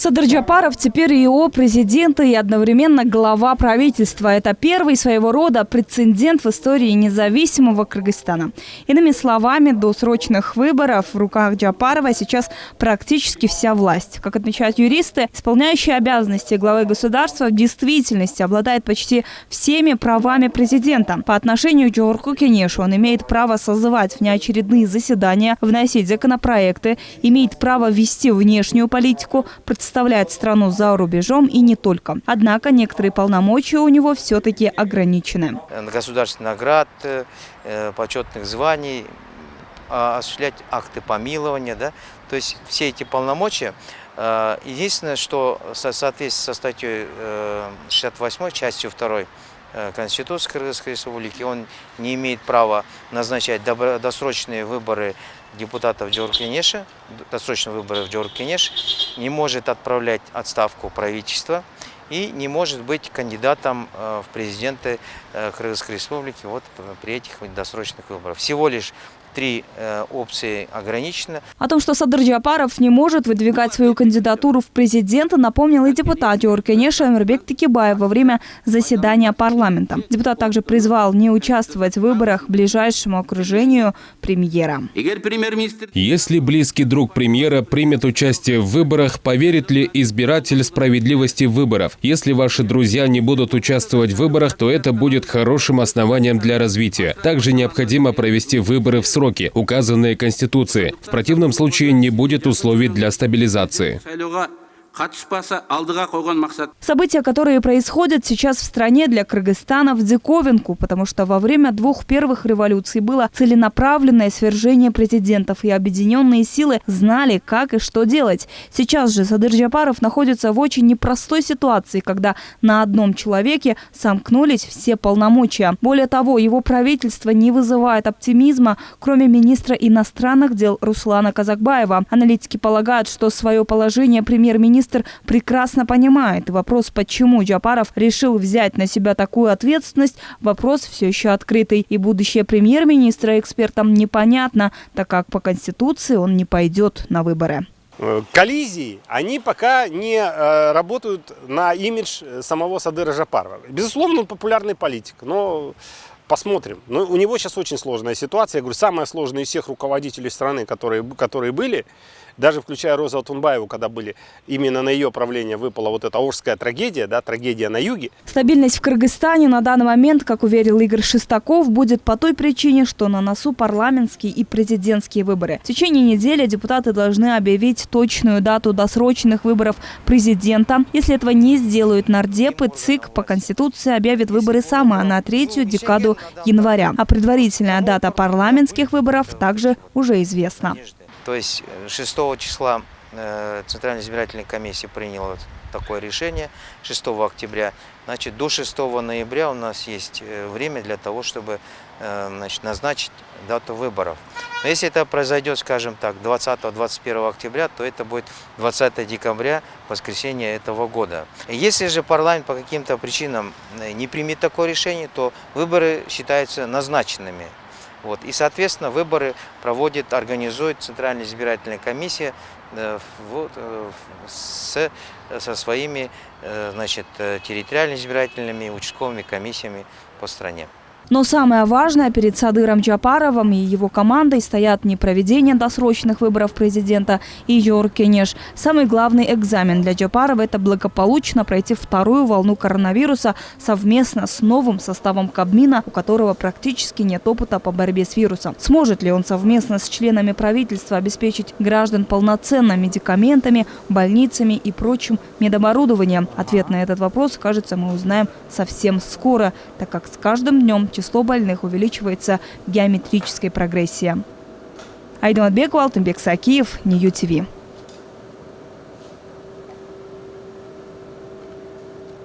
Садыр Джапаров теперь ИО президента и одновременно глава правительства. Это первый своего рода прецедент в истории независимого Кыргызстана. Иными словами, до срочных выборов в руках Джапарова сейчас практически вся власть. Как отмечают юристы, исполняющий обязанности главы государства в действительности обладает почти всеми правами президента. По отношению к Жогорку Кенешу он имеет право созывать внеочередные заседания, вносить законопроекты, имеет право вести внешнюю политику, представлять страну за рубежом и не только. Однако некоторые полномочия у него все-таки ограничены. Государственных наград, почетных званий, осуществлять акты помилования. Да? То есть все эти полномочия. Единственное, что в соответствии со статьей 68, частью 2 Конституции Кыргызской Республики, он не имеет права назначать досрочные выборы депутатов Джогорку-Кенеша, досрочные выборы в Джогорку-Кенеш, не может отправлять отставку правительства и не может быть кандидатом в президенты Кыргызской Республики при этих досрочных выборах. Всего лишь 3 опции ограничены. О том, что Садыр Джапаров не может выдвигать свою кандидатуру в президенты, напомнил и депутат Джогорку-Кенеша Эмирбек Текебаев во время заседания парламента. Депутат также призвал не участвовать в выборах ближайшему окружению премьера. Если близкий друг премьера примет участие в выборах, поверит ли избиратель справедливости выборов? Если ваши друзья не будут участвовать в выборах, то это будет хорошим основанием для развития. Также необходимо провести выборы в сроки, указанные Конституцией. В противном случае не будет условий для стабилизации. События, которые происходят сейчас в стране, для Кыргызстана в диковинку, потому что во время 2 первых революций было целенаправленное свержение президентов, и объединенные силы знали, как и что делать. Сейчас же Садыр Джапаров находится в очень непростой ситуации, когда на одном человеке сомкнулись все полномочия. Более того, его правительство не вызывает оптимизма, кроме министра иностранных дел Руслана Казакбаева. Аналитики полагают, что свое положение премьер-министр прекрасно понимает. Вопрос, почему Джапаров решил взять на себя такую ответственность, вопрос все еще открытый. И будущее премьер-министра экспертам непонятно, так как по Конституции он не пойдет на выборы. Коллизии, они пока не работают на имидж самого Садыра Джапарова. Безусловно, он популярный политик, но посмотрим. Но у него сейчас очень сложная ситуация. Я говорю, самая сложная из всех руководителей страны, которые были, даже включая Розу Отунбаеву, когда были, именно на ее правление выпала эта Орская трагедия, да, трагедия на юге. Стабильность в Кыргызстане на данный момент, как уверил Игорь Шестаков, будет по той причине, что на носу парламентские и президентские выборы. В течение недели депутаты должны объявить точную дату досрочных выборов президента. Если этого не сделают нардепы, ЦИК по Конституции объявит выборы сама на 3-ю декаду января. А предварительная дата парламентских выборов также уже известна. То есть 6 числа Центральная избирательная комиссия приняла такое решение, 6 октября. Значит, до 6 ноября у нас есть время для того, чтобы назначить дату выборов. Но если это произойдет, скажем так, 20-21 октября, то это будет 20 декабря, воскресенье этого года. Если же парламент по каким-то причинам не примет такое решение, то выборы считаются назначенными. И, соответственно, выборы организует Центральная избирательная комиссия со своими территориальными избирательными участковыми комиссиями по стране. Но самое важное, перед Садыром Джапаровым и его командой стоят не проведение досрочных выборов президента и Джогорку-Кенеш. Самый главный экзамен для Джапарова – это благополучно пройти 2-ю волну коронавируса совместно с новым составом Кабмина, у которого практически нет опыта по борьбе с вирусом. Сможет ли он совместно с членами правительства обеспечить граждан полноценно медикаментами, больницами и прочим медоборудованием? Ответ на этот вопрос, кажется, мы узнаем совсем скоро, так как с каждым днем число больных увеличивается в геометрической прогрессии. Айдаматбекова, Алтынбек Сакиев, Нью ТВ.